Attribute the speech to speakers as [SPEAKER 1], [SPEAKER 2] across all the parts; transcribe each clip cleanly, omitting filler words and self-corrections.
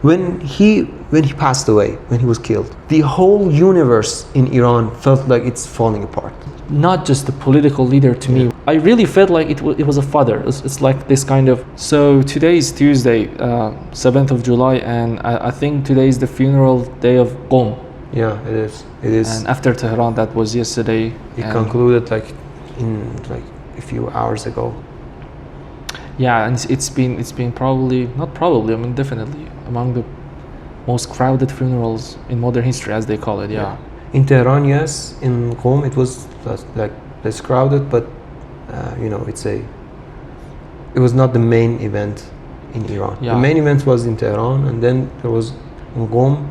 [SPEAKER 1] when he passed away, when he was killed, the whole universe in Iran felt like it's falling apart.
[SPEAKER 2] Not just a political leader to me. I really felt like it was a father. It's like this kind of. So today is Tuesday, 7th of July, and I think today is the funeral day of Qom.
[SPEAKER 1] Yeah, it is. It is.
[SPEAKER 2] And after Tehran, that was yesterday.
[SPEAKER 1] It concluded like in like a few hours ago.
[SPEAKER 2] Yeah, and it's been probably, not probably, I mean definitely among the most crowded funerals in modern history, as they call it. Yeah.
[SPEAKER 1] In Tehran, yes. In Qom, it was like less crowded, but it was not the main event in Iran.
[SPEAKER 2] Yeah.
[SPEAKER 1] The main event was in Tehran, and then there was in Qom,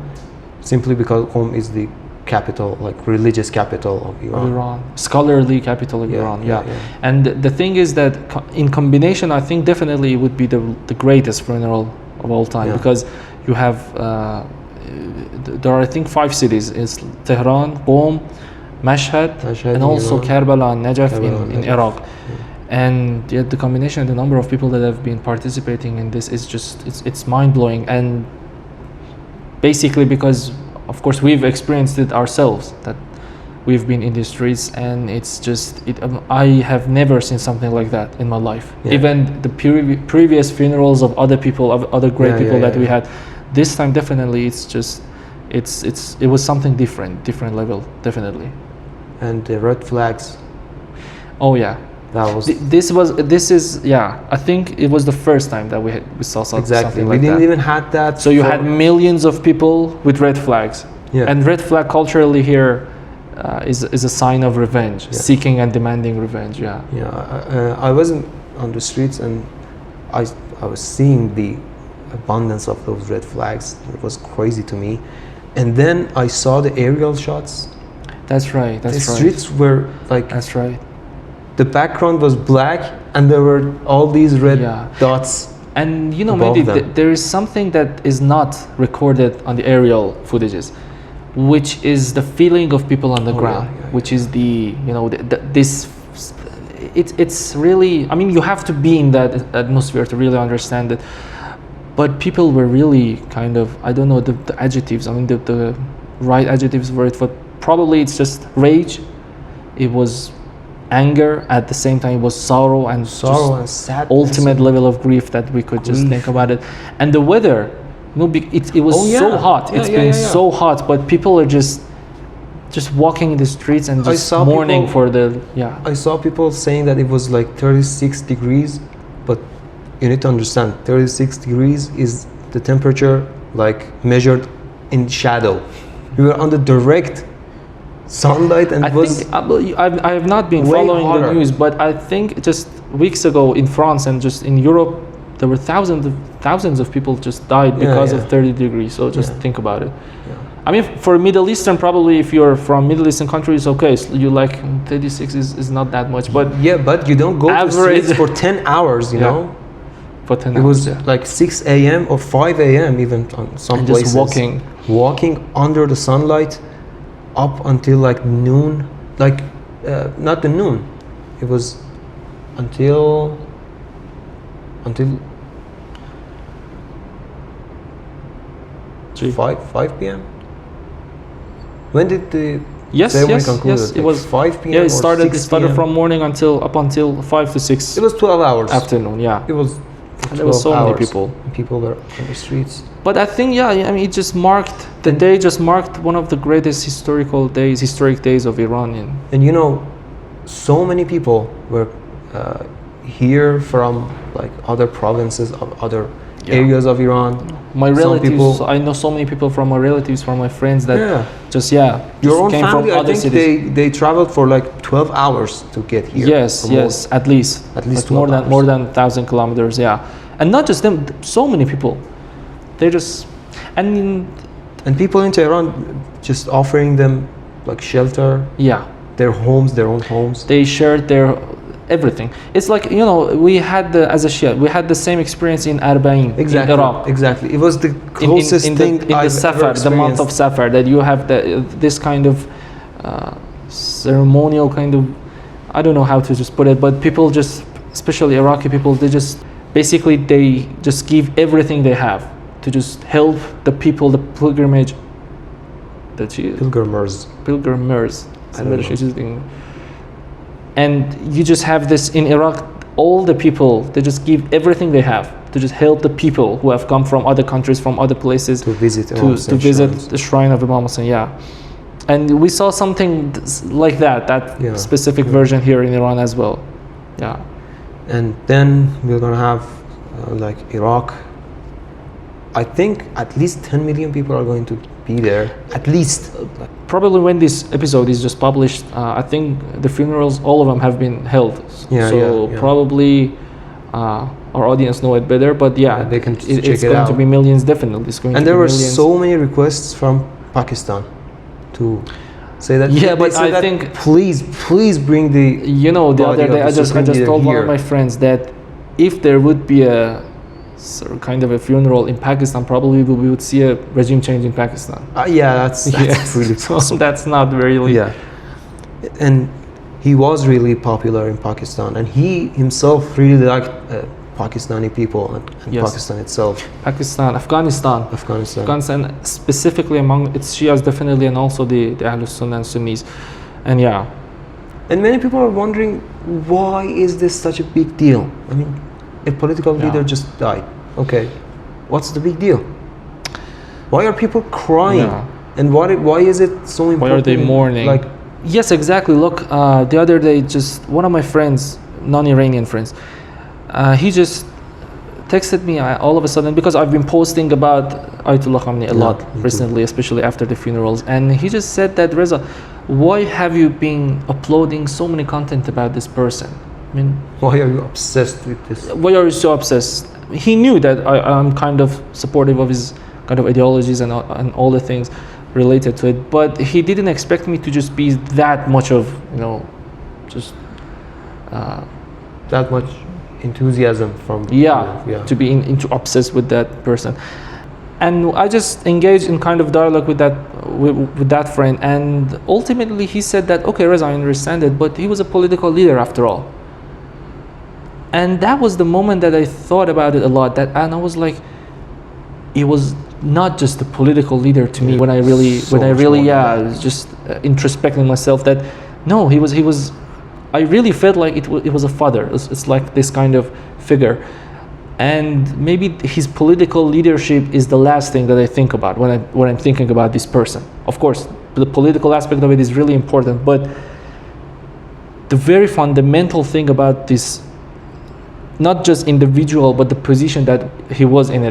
[SPEAKER 1] simply because Qom is the capital, like religious capital of Iran.
[SPEAKER 2] Scholarly capital of Iran. Yeah. And the thing is that in combination, I think definitely it would be the greatest funeral of all time, because you have there are I think 5 cities. It's Tehran, Qom, Mashhad, and also Karbala and Najaf in Iraq. And yet the combination, the number of people that have been participating in this is just it's mind-blowing. And basically because of course we've experienced it ourselves, that we've been in the streets, and it's just I have never seen something like that in my life. Even the previous funerals of other people, of other great people that we had, this time definitely it was something different level, definitely.
[SPEAKER 1] And the red flags.
[SPEAKER 2] Oh yeah,
[SPEAKER 1] that was.
[SPEAKER 2] This is I think it was the first time that we saw something like that.
[SPEAKER 1] We didn't even had that.
[SPEAKER 2] So you had millions of people with red flags. And red flag culturally here is a sign of revenge, seeking and demanding revenge.
[SPEAKER 1] I wasn't on the streets, and I was seeing the abundance of those red flags. It was crazy to me. And then I saw the aerial shots.
[SPEAKER 2] That's right.
[SPEAKER 1] The streets were like.
[SPEAKER 2] That's right.
[SPEAKER 1] The background was black, and there were all these red dots.
[SPEAKER 2] And maybe there is something that is not recorded on the aerial footages, which is the feeling of people on the ground, which is it's really, I mean, you have to be in that atmosphere to really understand it. But people were really kind of, I don't know the adjectives, I mean the right adjectives for it, but probably it's just rage, it was anger, at the same time it was sorrow and
[SPEAKER 1] sadness,
[SPEAKER 2] ultimate level of grief that we could just think about it. And the weather, it was so hot. It's been so hot, but people are just walking in the streets and just mourning for the
[SPEAKER 1] I saw people saying that it was like 36 degrees, but you need to understand 36 degrees is the temperature like measured in shadow. We were under direct sunlight, and
[SPEAKER 2] I have not been following the news, but I think just weeks ago in France and just in Europe, there were thousands of people just died because of 30 degrees. So just think about it. I mean, for Middle Eastern, probably if you're from Middle Eastern countries, okay, so you like 36 is not that much, but
[SPEAKER 1] but you don't go to streets for 10 hours, you know.
[SPEAKER 2] For 10
[SPEAKER 1] hours, it was like 6 a.m. or 5 a.m. even on some places.
[SPEAKER 2] Just
[SPEAKER 1] walking under the sunlight up until like noon, like not the noon, it was until 5 p.m. When did the ceremony conclude?
[SPEAKER 2] Yes, it was
[SPEAKER 1] 5 p.m.
[SPEAKER 2] Yeah, it started from morning up until 5 to 6.
[SPEAKER 1] It was 12 hours.
[SPEAKER 2] Afternoon,
[SPEAKER 1] It was.
[SPEAKER 2] There were so many people.
[SPEAKER 1] People were on the streets.
[SPEAKER 2] But I think, I mean, it just marked one of the greatest historic days of Iran.
[SPEAKER 1] And so many people were here from like other provinces of other areas of Iran.
[SPEAKER 2] My relatives, I know so many people from my relatives, from my friends that
[SPEAKER 1] your own
[SPEAKER 2] came
[SPEAKER 1] family,
[SPEAKER 2] from other cities.
[SPEAKER 1] They traveled for like 12 hours to get here.
[SPEAKER 2] Yes, at least like more than 1,000 kilometers. And not just them, so many people. They just and
[SPEAKER 1] people in Tehran just offering them like shelter. Their own homes.
[SPEAKER 2] They shared their everything. It's like, we had the same experience in Arbain, in Iraq.
[SPEAKER 1] Exactly. It was the closest thing
[SPEAKER 2] in the Safar, the month of Safar, that you have this kind of ceremonial kind of, I don't know how to just put it, but people just, especially Iraqi people, they just basically give everything they have to just help the people, the pilgrimage.
[SPEAKER 1] Pilgrimers.
[SPEAKER 2] And you just have this in Iraq, all the people, they just give everything they have to just help the people who have come from other countries, from other places
[SPEAKER 1] to visit
[SPEAKER 2] the shrine of Imam Hussein. And we saw something like that specific version here in Iran as well.
[SPEAKER 1] And then we're gonna have like Iraq. I think at least 10 million people are going to be there, at least.
[SPEAKER 2] Probably when this episode is just published, I think the funerals, all of them have been held. Probably our audience know it better, but
[SPEAKER 1] they can check
[SPEAKER 2] it's
[SPEAKER 1] it
[SPEAKER 2] going
[SPEAKER 1] out.
[SPEAKER 2] to be millions, definitely. It's going
[SPEAKER 1] and
[SPEAKER 2] to
[SPEAKER 1] there
[SPEAKER 2] be
[SPEAKER 1] were
[SPEAKER 2] millions.
[SPEAKER 1] so many requests from Pakistan to say that.
[SPEAKER 2] But I think
[SPEAKER 1] please bring the.
[SPEAKER 2] The other day I just told one of my friends that if there would be a kind of a funeral in Pakistan, probably we would see a regime change in Pakistan.
[SPEAKER 1] That's really possible.
[SPEAKER 2] That's not really.
[SPEAKER 1] And he was really popular in Pakistan, and he himself really liked Pakistani people and Pakistan itself.
[SPEAKER 2] Afghanistan, specifically among its Shias, definitely, and also the Ahlus Sunnah and Sunnis. And
[SPEAKER 1] and many people are wondering, why is this such a big deal? I mean, a political leader just died. Okay, what's the big deal? Why are people crying? And why is it so important?
[SPEAKER 2] Why are they mourning? Yes, exactly. Look, the other day, just one of my friends, non-Iranian friends, he just texted me all of a sudden, because I've been posting about Ayatollah Khamenei a lot recently, especially after the funerals, and he just said that, Reza, why have you been uploading so many content about this person? I mean,
[SPEAKER 1] why are you obsessed with this?
[SPEAKER 2] Why are you so obsessed? He knew that I'm kind of supportive of his kind of ideologies and all the things related to it, but he didn't expect me to just be that much of,
[SPEAKER 1] that much enthusiasm from
[SPEAKER 2] to be into obsessed with that person. And I just engaged in kind of dialogue with that friend, and ultimately he said that, okay, Reza, I understand it, but he was a political leader after all. And that was the moment that I thought about it a lot, and I was like, he was not just a political leader to me when I really just introspecting myself, that no, he was I really felt like it was a father. It's like this kind of figure. And maybe his political leadership is the last thing that I think about when I'm thinking about this person. Of course, the political aspect of it is really important, but the very fundamental thing about this, not just individual, but the position that he was in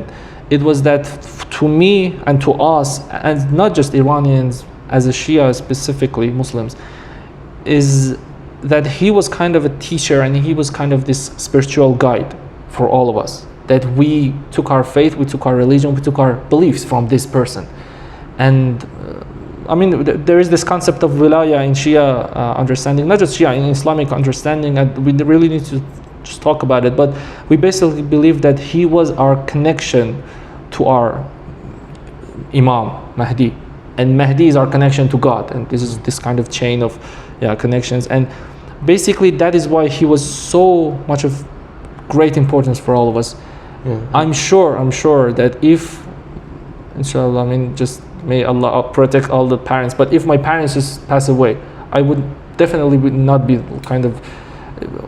[SPEAKER 2] it was that to me and to us, and not just Iranians, as a Shia specifically, Muslims, is that he was kind of a teacher, and he was kind of this spiritual guide for all of us, that we took our faith, we took our religion, we took our beliefs from this person. And I mean, there is this concept of wilaya in Shia understanding, not just Shia, in Islamic understanding, and we really need to just talk about it, but we basically believe that he was our connection to our Imam, Mehdi, and Mehdi is our connection to God, and this is this kind of chain of connections. And basically that is why he was so much of great importance for all of us. I'm sure that if, inshallah, I mean, just may Allah protect all the parents, but if my parents just pass away, I would definitely not be kind of,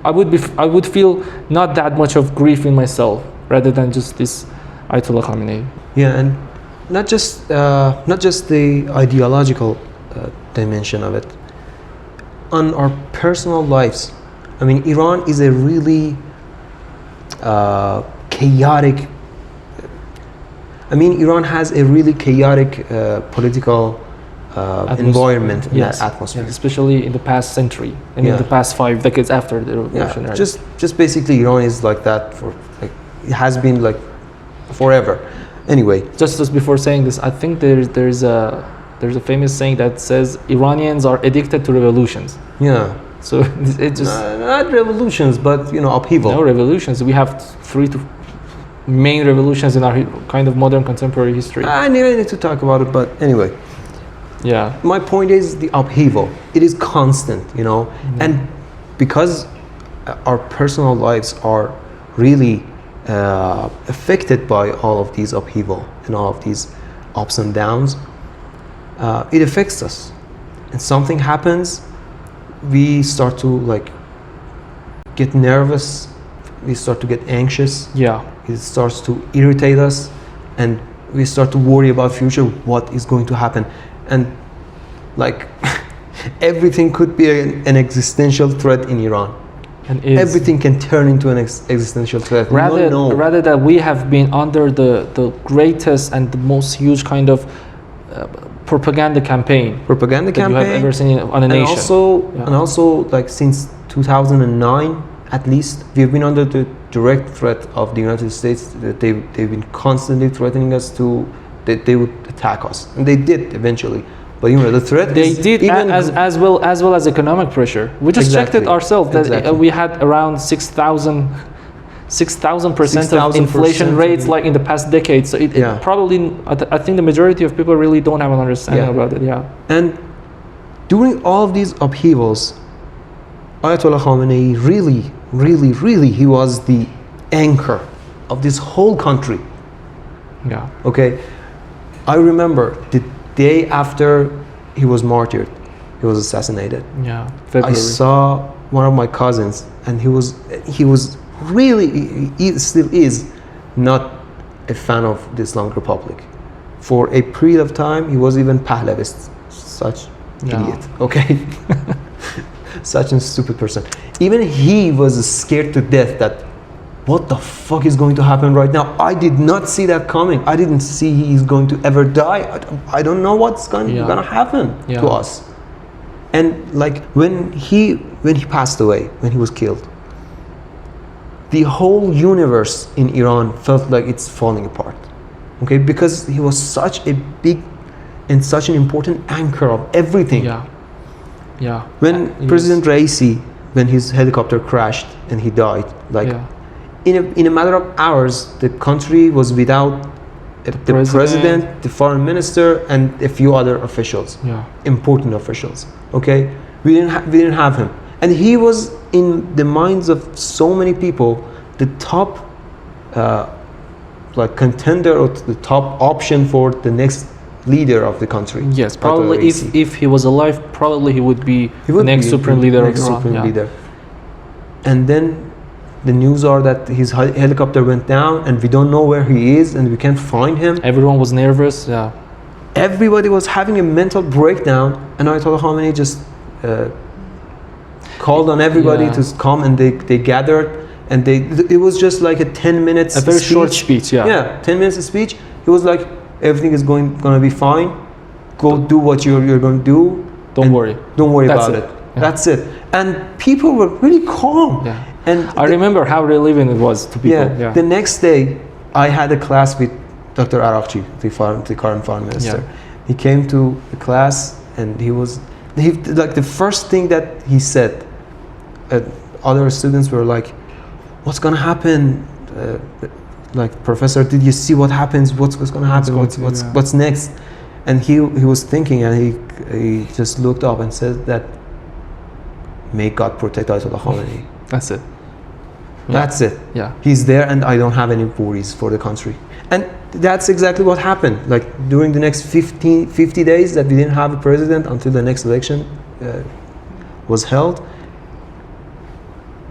[SPEAKER 2] I would feel not that much of grief in myself, rather than just this Ayatollah Khamenei.
[SPEAKER 1] And not just the ideological dimension of it, on our personal lives. I mean, Iran is a really chaotic. I mean, Iran has a really chaotic political environment and atmosphere,
[SPEAKER 2] especially in the past century and in the past 5 decades after the revolution.
[SPEAKER 1] Just basically, Iran is like that for it has been like forever. Anyway,
[SPEAKER 2] just before saying this, I think there's a famous saying that says Iranians are addicted to revolutions. So it just
[SPEAKER 1] not revolutions, but upheaval.
[SPEAKER 2] No revolutions. We have 3 main revolutions in our kind of modern contemporary history.
[SPEAKER 1] I need to talk about it, but anyway. My point is the upheaval. It is constant, and because our personal lives are really affected by all of these upheaval, in all of these ups and downs, it affects us. And something happens, we start to like get nervous, we start to get anxious.
[SPEAKER 2] Yeah.
[SPEAKER 1] It starts to irritate us, and we start to worry about future, what is going to happen. And like everything could be an existential threat in Iran.
[SPEAKER 2] And
[SPEAKER 1] everything can turn into an existential threat.
[SPEAKER 2] Rather that we have been under the greatest and the most huge kind of propaganda campaign that you have ever seen on a nation.
[SPEAKER 1] And also like since 2009 at least, we've been under the direct threat of the United States, that they've been constantly threatening us that they would attack us, and they did eventually. But you know, the threat
[SPEAKER 2] they did as well as economic pressure. We just checked it ourselves that we had around 6,000% of inflation rates like in the past decade. So it probably, I think the majority of people really don't have an understanding about it. Yeah.
[SPEAKER 1] And during all of these upheavals, Ayatollah Khamenei really he was the anchor of this whole country.
[SPEAKER 2] Yeah.
[SPEAKER 1] Okay. I remember the day after he was martyred, he was assassinated.
[SPEAKER 2] Yeah. February.
[SPEAKER 1] I saw one of my cousins, and he was really, he still is not a fan of the Islamic Republic. For a period of time, he was even Pahlavist, such idiot. Okay. Such a stupid person. Even he was scared to death that what the fuck is going to happen right now? I did not see that coming. I didn't see he's going to ever die. I don't know what's gonna happen to us. And like when he passed away, when he was killed, the whole universe in Iran felt like it's falling apart. Okay, because he was such a big and such an important anchor of everything.
[SPEAKER 2] Yeah.
[SPEAKER 1] When President Raisi, when his helicopter crashed and he died, like in a matter of hours, the country was without the president, the foreign minister, and a few other officials, important officials. Okay, we didn't have him, and he was in the minds of so many people the top like contender or the top option for the next leader of the country.
[SPEAKER 2] Yes, probably if he was alive, probably he would be the next supreme leader of Iran.
[SPEAKER 1] And then the news are that his helicopter went down, and we don't know where he is, and we can't find him.
[SPEAKER 2] Everyone was nervous. Yeah.
[SPEAKER 1] Everybody was having a mental breakdown, and Ayatollah Khamenei just called on everybody to come, and they gathered, and it was just like a 10 minutes
[SPEAKER 2] a very short speech.
[SPEAKER 1] 10 minutes of speech. He was like, everything is going to be fine. Go do what you're going to do.
[SPEAKER 2] Don't worry
[SPEAKER 1] about it. That's it. And people were really calm. And
[SPEAKER 2] I remember how relieving it was to people.
[SPEAKER 1] The next day, I had a class with Dr. Arakchi, the current foreign minister. He came to the class, and he like the first thing that he said, other students were like, "What's gonna happen? Like, professor, did you see what happens? What's gonna happen? What's next?" And he was thinking, and he just looked up and said that, "May God protect Ayatollah Khamenei."
[SPEAKER 2] That's it.
[SPEAKER 1] That's it.
[SPEAKER 2] Yeah.
[SPEAKER 1] He's there, and I don't have any worries for the country. And that's exactly what happened. Like during the next 50 days that we didn't have a president until the next election was held,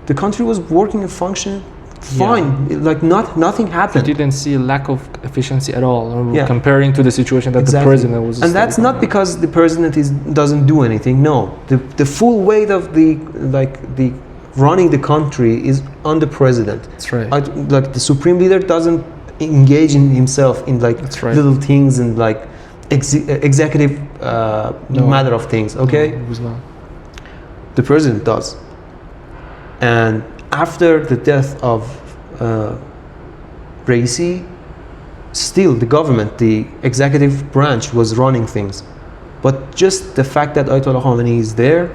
[SPEAKER 1] the country was working and functioning fine. Like nothing happened.
[SPEAKER 2] You didn't see a lack of efficiency at all, comparing to the situation that the president was.
[SPEAKER 1] And that's not because the president doesn't do anything. No, the full weight of the running the country is on the president.
[SPEAKER 2] That's right.
[SPEAKER 1] Like the supreme leader doesn't engage in himself in little things and like executive matter of things. Okay.
[SPEAKER 2] No, it was not.
[SPEAKER 1] The president does. And after the death of Raisi, still the government, the executive branch was running things. But just the fact that Ayatollah Khamenei is there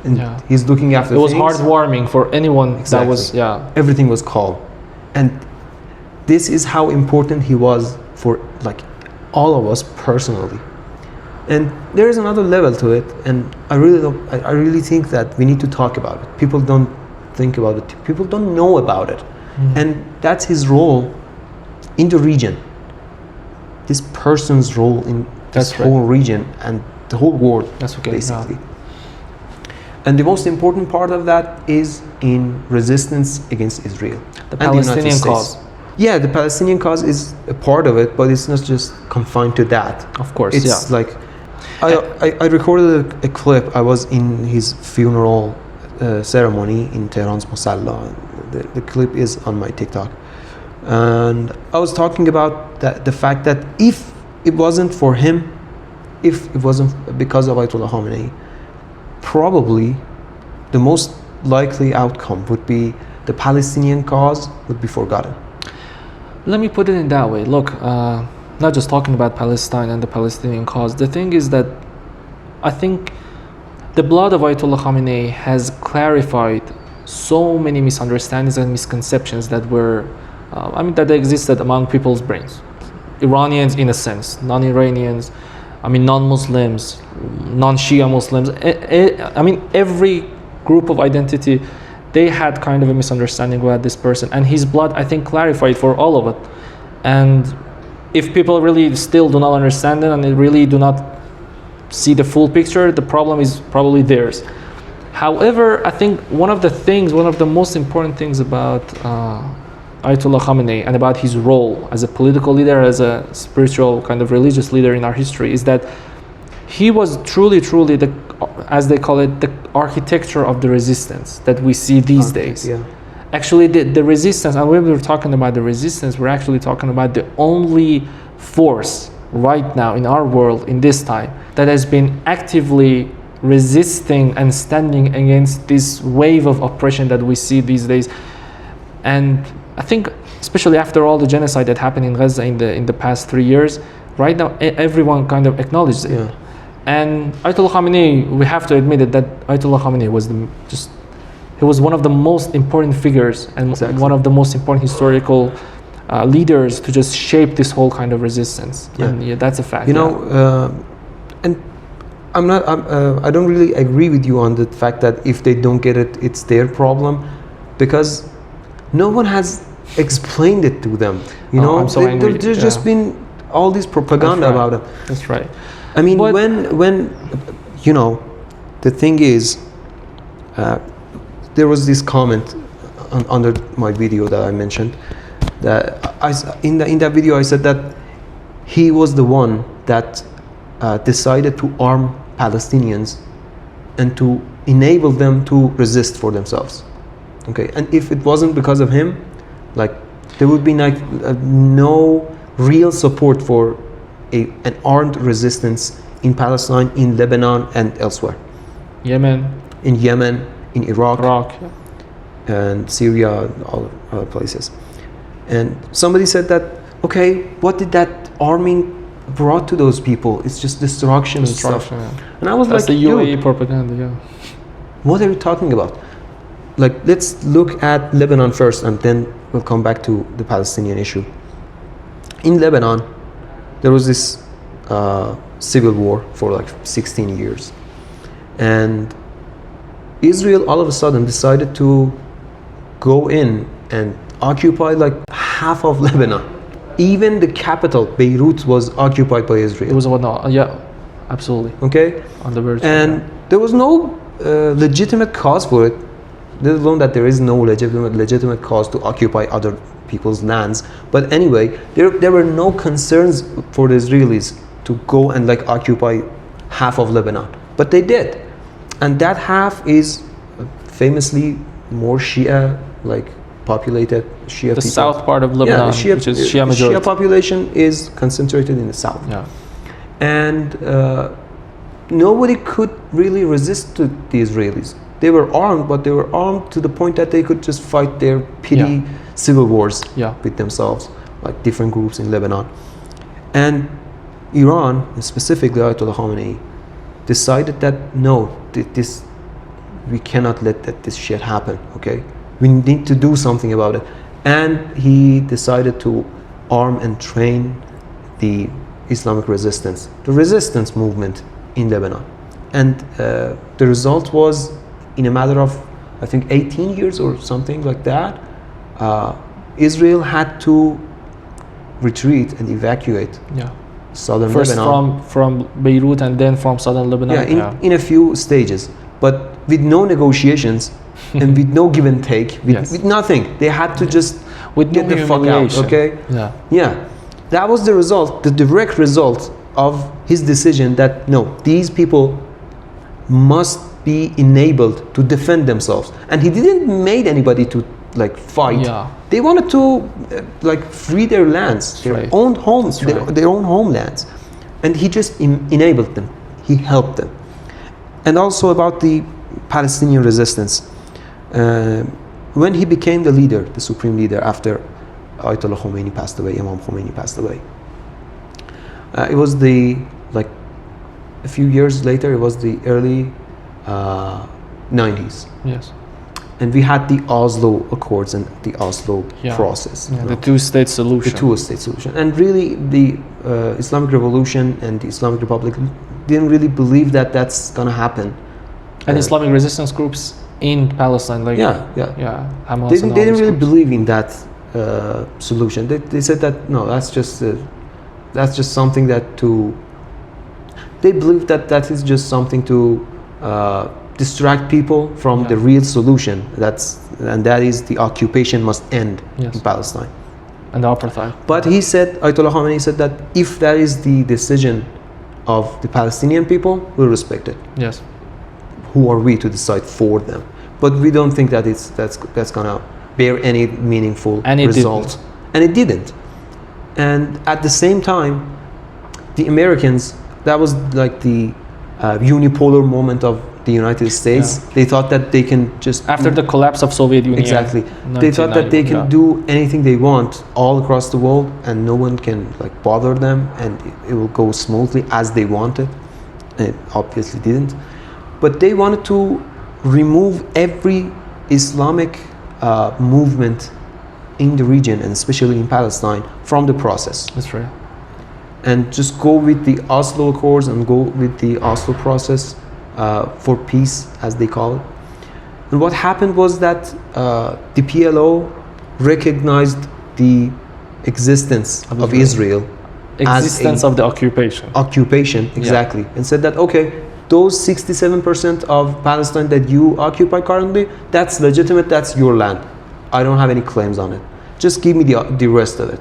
[SPEAKER 1] and he's looking after things.
[SPEAKER 2] It was heartwarming for anyone that was,
[SPEAKER 1] everything was calm. And this is how important he was for like all of us personally. And there is another level to it, and I really think that we need to talk about it. People don't think about it. People don't know about it. And that's his role in the region. this person's role in this whole region and the whole world, basically. Yeah. And the most important part of that is in resistance against Israel.
[SPEAKER 2] The Palestinian cause.
[SPEAKER 1] Yeah, the Palestinian cause is a part of it, but it's not just confined to that.
[SPEAKER 2] Of course,
[SPEAKER 1] it's like, I recorded a clip. I was in his funeral ceremony in Tehran's Musalla. The clip is on my TikTok. And I was talking about the fact that if it wasn't for him, if it wasn't because of Ayatollah Khamenei, probably the most likely outcome would be the Palestinian cause would be forgotten.
[SPEAKER 2] Let me put it in that way. Look, not just talking about Palestine and the Palestinian cause. The thing is that I think the blood of Ayatollah Khamenei has clarified so many misunderstandings and misconceptions that were, that existed among people's brains. Iranians, in a sense, non-Iranians, non-Muslims, non-Shia Muslims. Every group of identity, they had kind of a misunderstanding about this person, and his blood, I think, clarified for all of it. And if people really still do not understand it and they really do not see the full picture, the problem is probably theirs. However, I think one of the most important things about Ayatollah Khamenei and about his role as a political leader, as a spiritual kind of religious leader in our history, is that he was truly the, as they call it, the architecture of the resistance that we see these days.
[SPEAKER 1] Yeah.
[SPEAKER 2] Actually, the resistance, and when we're talking about the resistance, we're actually talking about the only force right now in our world, in this time, that has been actively resisting and standing against this wave of oppression that we see these days. And I think, especially after all the genocide that happened in Gaza in the past 3 years, right now everyone kind of acknowledges it.
[SPEAKER 1] Yeah.
[SPEAKER 2] And Ayatollah Khamenei, we have to admit it, that Ayatollah Khamenei was he was one of the most important figures and one of the most important historical leaders to just shape this whole kind of resistance.
[SPEAKER 1] Yeah.
[SPEAKER 2] And that's a fact.
[SPEAKER 1] And I don't really agree with you on the fact that if they don't get it, it's their problem, because no one has explained it to them.
[SPEAKER 2] I'm so angry.
[SPEAKER 1] There's just been all this propaganda about it.
[SPEAKER 2] That's right.
[SPEAKER 1] When the thing is, there was this comment under my video that I mentioned, that in that video I said that he was the one that decided to arm Palestinians and to enable them to resist for themselves. Okay, and if it wasn't because of him, there would be no real support for an armed resistance in Palestine, in Lebanon, and elsewhere. In Yemen, in Iraq, and Syria, all other places. And somebody said that, okay, what did that arming brought to those people? It's just destruction and stuff.
[SPEAKER 2] Yeah.
[SPEAKER 1] And I was
[SPEAKER 2] That's the UAE propaganda. Yeah.
[SPEAKER 1] What are you talking about? Let's look at Lebanon first, and then we'll come back to the Palestinian issue. In Lebanon, there was this civil war for 16 years. And Israel all of a sudden decided to go in and occupy half of Lebanon. Even the capital, Beirut, was occupied by Israel.
[SPEAKER 2] It was absolutely.
[SPEAKER 1] Okay?
[SPEAKER 2] On the verge.
[SPEAKER 1] And there was no legitimate cause for it, let alone that there is no legitimate cause to occupy other people's lands. But anyway, there were no concerns for the Israelis to go and occupy half of Lebanon. But they did. And that half is famously more Shia, populated Shia
[SPEAKER 2] the
[SPEAKER 1] people.
[SPEAKER 2] South part of Lebanon, which is Shia majority.
[SPEAKER 1] Shia population is concentrated in the south.
[SPEAKER 2] Yeah.
[SPEAKER 1] And nobody could really resist to the Israelis. They were armed, but they were armed to the point that they could just fight their petty civil wars with themselves, different groups in Lebanon. And Iran, specifically Ayatollah Khamenei, decided that no, we cannot let this shit happen, okay? We need to do something about it. And he decided to arm and train the Islamic resistance, the resistance movement in Lebanon. And the result was, in a matter of, I think, 18 years or something like that, Israel had to retreat and evacuate southern
[SPEAKER 2] First
[SPEAKER 1] Lebanon.
[SPEAKER 2] from Beirut and then from southern Lebanon.
[SPEAKER 1] In a few stages, but with no negotiations and with no give and take, with nothing. They had to just get the fuck out. Okay. That was the result, the direct result of his decision that no, these people must be enabled to defend themselves, and he didn't make anybody to like fight. They wanted to like free their lands, their own homes, their own homelands, and he just enabled them. He helped them. And also about the Palestinian resistance, when he became the leader, the supreme leader after Ayatollah Khamenei passed away, Imam Khomeini passed away. It was a few years later. It was the early 90s.
[SPEAKER 2] Yes.
[SPEAKER 1] And we had the Oslo Accords and the Oslo process.
[SPEAKER 2] The two-state solution.
[SPEAKER 1] The two-state solution. And really, the Islamic Revolution and the Islamic Republic didn't really believe that that's going to happen.
[SPEAKER 2] And Islamic resistance groups in Palestine, like Hamas.
[SPEAKER 1] They didn't really believe in that solution. They said that no, that's just something that they believe that is just something to distract people from the real solution. That is the occupation must end in Palestine.
[SPEAKER 2] And the apartheid.
[SPEAKER 1] But he said, Ayatollah Khamenei said that if that is the decision of the Palestinian people, we'll respect it.
[SPEAKER 2] Yes.
[SPEAKER 1] Who are we to decide for them? But we don't think that that's gonna bear any meaningful result. And it didn't. And at the same time, the Americans, that was like the unipolar moment of the United States. They thought that they can just
[SPEAKER 2] after the collapse of Soviet Union.
[SPEAKER 1] Exactly. They thought that they can do anything they want all across the world, and no one can like bother them, and it will go smoothly as they wanted. And it obviously didn't. But they wanted to remove every Islamic movement in the region, and especially in Palestine, from the process.
[SPEAKER 2] That's right.
[SPEAKER 1] And just go with the Oslo Accords and go with the Oslo process for peace, as they call it. And what happened was that the PLO recognized the existence of Israel.
[SPEAKER 2] Existence of the occupation.
[SPEAKER 1] Occupation, exactly. And said that, okay, those 67% of Palestine that you occupy currently, that's legitimate, that's your land. I don't have any claims on it. Just give me the rest of it.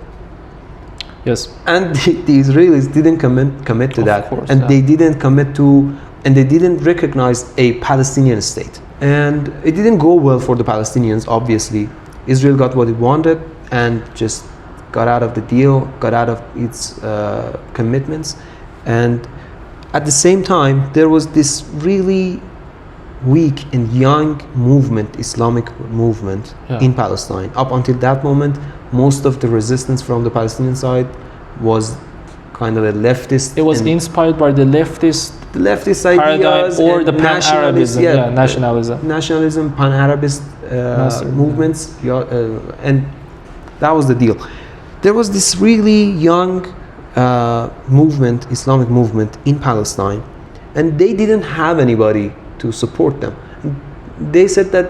[SPEAKER 2] Yes.
[SPEAKER 1] And the Israelis didn't commit to that.
[SPEAKER 2] Course,
[SPEAKER 1] and they didn't commit to, and they didn't recognize a Palestinian state. And it didn't go well for the Palestinians, obviously. Israel got what it wanted and just got out of the deal, got out of its commitments. And at the same time, there was this really weak and young movement, Islamic movement in Palestine. Up until that moment, most of the resistance from the Palestinian side was kind of a leftist.
[SPEAKER 2] It was inspired by the leftist
[SPEAKER 1] ideas
[SPEAKER 2] or the pan-Arabism,
[SPEAKER 1] nationalism, pan-Arabist movements, and that was the deal. There was this really young movement, Islamic movement in Palestine, and they didn't have anybody to support them. They said that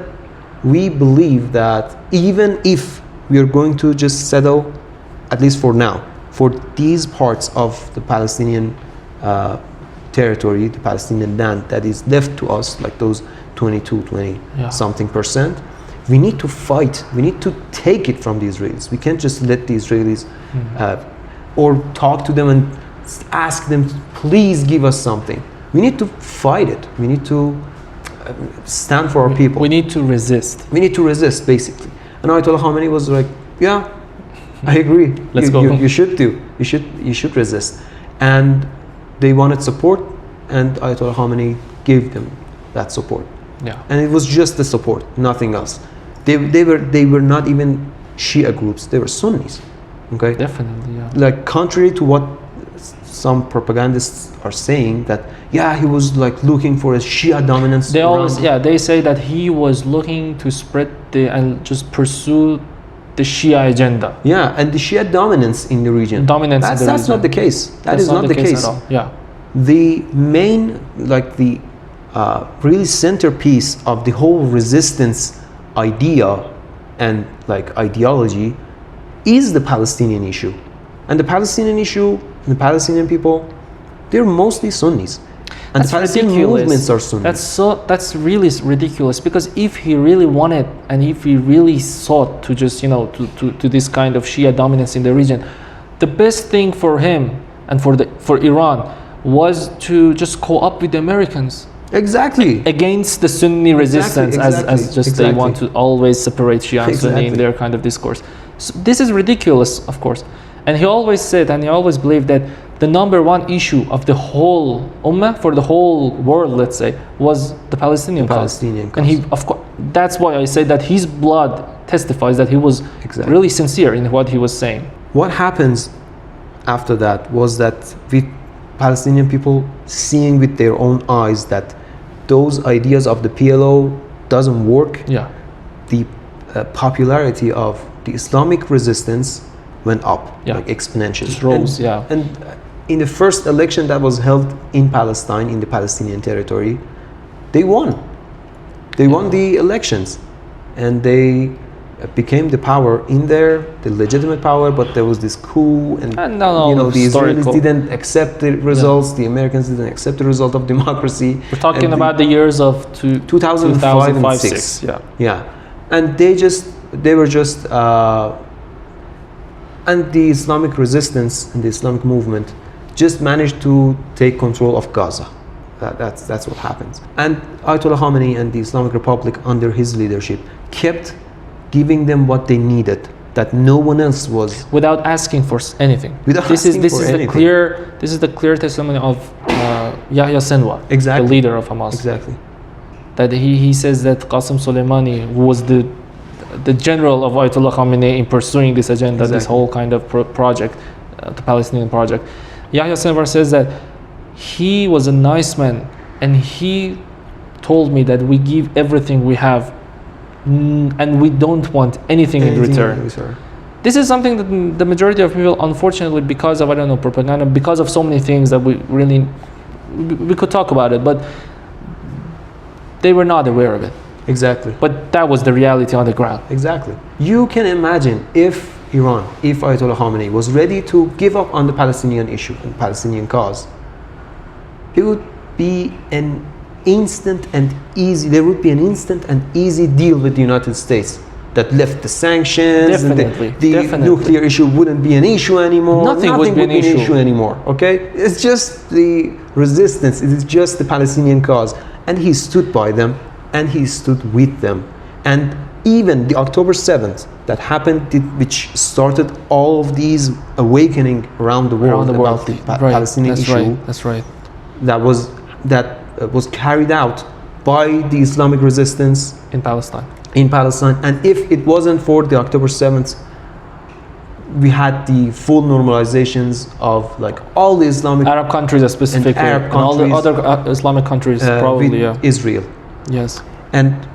[SPEAKER 1] we believe that even if we are going to just settle, at least for now, for these parts of the Palestinian territory, the Palestinian land that is left to us, like those 20 something percent, we need to fight. We need to take it from the Israelis. We can't just let the Israelis or talk to them and ask them, please give us something. We need to fight it. We need to stand for our people.
[SPEAKER 2] We need to resist.
[SPEAKER 1] We need to resist, basically. And Ayatollah Khamenei was like, yeah, I agree.
[SPEAKER 2] Let's go.
[SPEAKER 1] You should do. You should resist. And they wanted support, and Ayatollah Khamenei gave them that support.
[SPEAKER 2] Yeah.
[SPEAKER 1] And it was just the support, nothing else. They were not even Shia groups. They were Sunnis. Okay.
[SPEAKER 2] Definitely. Yeah.
[SPEAKER 1] Like contrary to what some propagandists are saying, that he was like looking for a Shia dominance.
[SPEAKER 2] They always they say that he was looking to spread and just pursue the Shia agenda.
[SPEAKER 1] Yeah, and the Shia dominance in the region. That's not the case. That is not the case
[SPEAKER 2] at all. Yeah.
[SPEAKER 1] The main, like the really centerpiece of the whole resistance idea and like ideology is the Palestinian issue. And the Palestinian issue, the Palestinian people, they're mostly Sunnis. And
[SPEAKER 2] that's
[SPEAKER 1] the Palestinian
[SPEAKER 2] ridiculous.
[SPEAKER 1] movements are Sunnis.
[SPEAKER 2] That's really ridiculous, because if he really wanted and if he really sought to just, to this kind of Shia dominance in the region, the best thing for him and for Iran was to just co-op with the Americans.
[SPEAKER 1] Exactly.
[SPEAKER 2] Against the Sunni resistance, as they want to always separate Shia and Sunni in their kind of discourse. So this is ridiculous, of course. And he always said, and he always believed that the number one issue of the whole ummah, for the whole world, let's say, was the Palestinian cause. And he, of course, that's why I say that his blood testifies that he was really sincere in what he was saying.
[SPEAKER 1] What happens after that was that with Palestinian people seeing with their own eyes that those ideas of the PLO doesn't work, the popularity of the Islamic resistance went up, like exponentially.
[SPEAKER 2] Just rose,
[SPEAKER 1] And in the first election that was held in Palestine, in the Palestinian territory, they won. They won the elections, and they became the power in there, the legitimate power. But there was this coup, and the Israelis didn't accept the results. The Americans didn't accept the result of democracy.
[SPEAKER 2] We're talking about the years of
[SPEAKER 1] 2005 and 6. And they were just. And the Islamic resistance and the Islamic movement just managed to take control of Gaza. That's what happens. And Ayatollah Khamenei and the Islamic Republic under his leadership kept giving them what they needed, that no one else was.
[SPEAKER 2] Without asking for anything. This is the clear testimony of Yahya Sinwar, the leader of Hamas.
[SPEAKER 1] Exactly.
[SPEAKER 2] That he says that Qasem Soleimani, who was the general of Ayatollah Khamenei in pursuing this agenda, this whole kind of project, the Palestinian project. Yahya Sinwar says that he was a nice man, and he told me that we give everything we have, and we don't want anything in return. This is something that the majority of people, unfortunately, because of, propaganda, because of so many things that we could talk about it, but they were not aware of it.
[SPEAKER 1] Exactly.
[SPEAKER 2] But that was the reality on the ground.
[SPEAKER 1] Exactly. You can imagine if Ayatollah Khamenei was ready to give up on the Palestinian issue and Palestinian cause, it would be an instant and easy deal with the United States that left the sanctions.
[SPEAKER 2] Definitely.
[SPEAKER 1] The nuclear issue wouldn't be an issue anymore.
[SPEAKER 2] Nothing would be an issue
[SPEAKER 1] anymore. Okay? It's just the resistance. It is just the Palestinian cause. And he stood by them, and he stood with them. And even the October 7th that happened, which started all of these awakening around the world about the Palestinian issue.
[SPEAKER 2] That's right.
[SPEAKER 1] That was carried out by the Islamic resistance
[SPEAKER 2] in Palestine.
[SPEAKER 1] And if it wasn't for the October 7th, we had the full normalizations of like all the Islamic
[SPEAKER 2] Arab countries specifically, and all the other Islamic countries probably.
[SPEAKER 1] Israel.
[SPEAKER 2] Yes.
[SPEAKER 1] And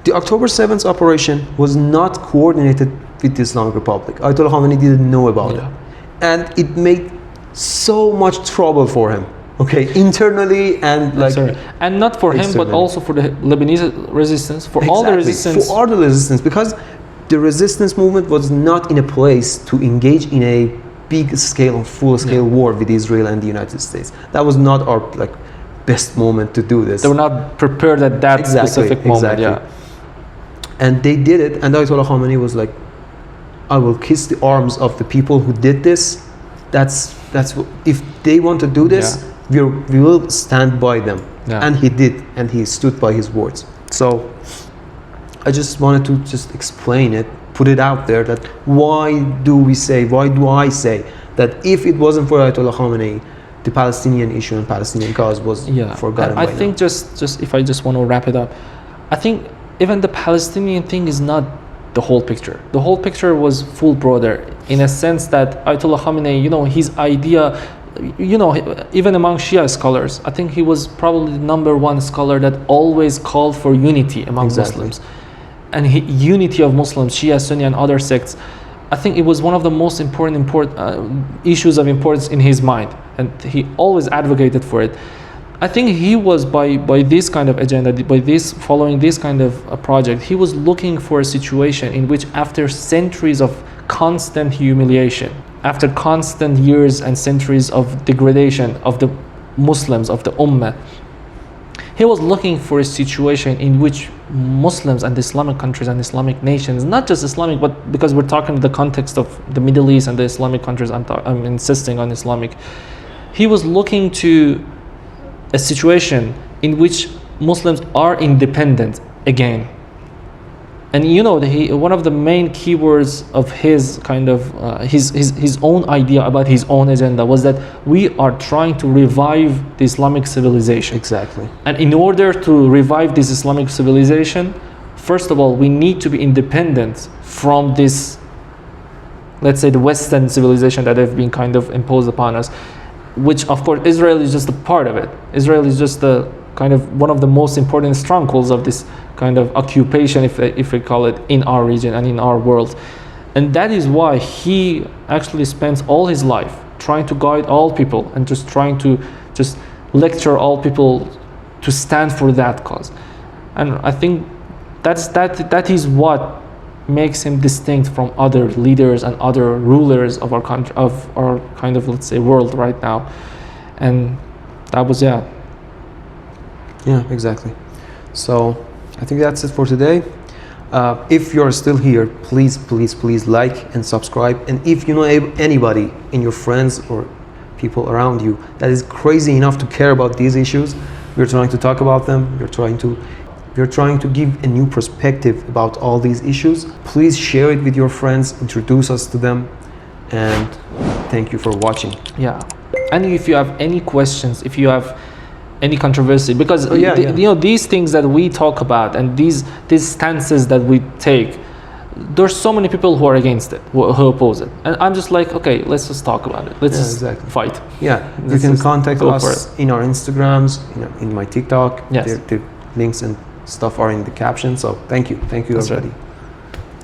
[SPEAKER 1] the October 7th operation was not coordinated with the Islamic Republic. Ayatollah Khamenei didn't know about it. And it made so much trouble for him. Okay, internally and
[SPEAKER 2] and not for him, but also for the Lebanese resistance, for all the resistance,
[SPEAKER 1] because the resistance movement was not in a place to engage in a big scale, full-scale war with Israel and the United States. That was not our best moment to do this.
[SPEAKER 2] They were not prepared at that specific moment.
[SPEAKER 1] And they did it, and Ayatollah Khamenei was like, "I will kiss the arms of the people who did this. That's what, if they want to do this." We will stand by them. And he did, and he stood by his words. So I just wanted to just explain it, put it out there, that why do I say that if it wasn't for Ayatollah Khamenei, the Palestinian issue and Palestinian cause was forgotten by now.
[SPEAKER 2] I think just if I just want to wrap it up, I think even the Palestinian thing is not the whole picture. The whole picture was full broader, in a sense that Ayatollah Khamenei, his idea, even among Shia scholars, I think he was probably the number one scholar that always called for unity among Muslims. And unity of Muslims, Shia, Sunni, and other sects. I think it was one of the most important issues of importance in his mind, and he always advocated for it. I think he was by this kind of agenda, following this kind of a project, he was looking for a situation in which, after centuries of constant humiliation, after constant years and centuries of degradation of the Muslims, of the Ummah, he was looking for a situation in which Muslims and Islamic countries and Islamic nations, not just Islamic, but because we're talking in the context of the Middle East and the Islamic countries, I'm insisting on Islamic. He was looking to a situation in which Muslims are independent again. And you know, one of the main keywords of his kind of his own idea about his own agenda was that we are trying to revive the Islamic civilization.
[SPEAKER 1] Exactly.
[SPEAKER 2] And in order to revive this Islamic civilization, first of all, we need to be independent from this, let's say, the Western civilization that have been kind of imposed upon us, which of course Israel is just a part of it. Israel is just the kind of one of the most important strongholds of this kind of occupation, if we call it, in our region and in our world. And that is why he actually spends all his life trying to guide all people and just trying to just lecture all people to stand for that cause. And I think that is what makes him distinct from other leaders and other rulers of our country, of our kind of, let's say, world right now. And that was, yeah,
[SPEAKER 1] exactly. So I think that's it for today. If you're still here, please like and subscribe. And if you know anybody in your friends or people around you that is crazy enough to care about these issues, we're trying to talk about them. We're trying to give a new perspective about all these issues. Please share it with your friends, introduce us to them, and thank you for watching.
[SPEAKER 2] Yeah. And if you have any questions, if you have any controversy, because you know, these things that we talk about and these stances that we take, there's so many people who are against it, who oppose it, and I'm just like, okay, let's just talk about it. Let's just fight.
[SPEAKER 1] Yeah, you can contact us in our Instagrams, in my TikTok.
[SPEAKER 2] Yes.
[SPEAKER 1] The links and stuff are in the caption. So thank you everybody.
[SPEAKER 2] Right.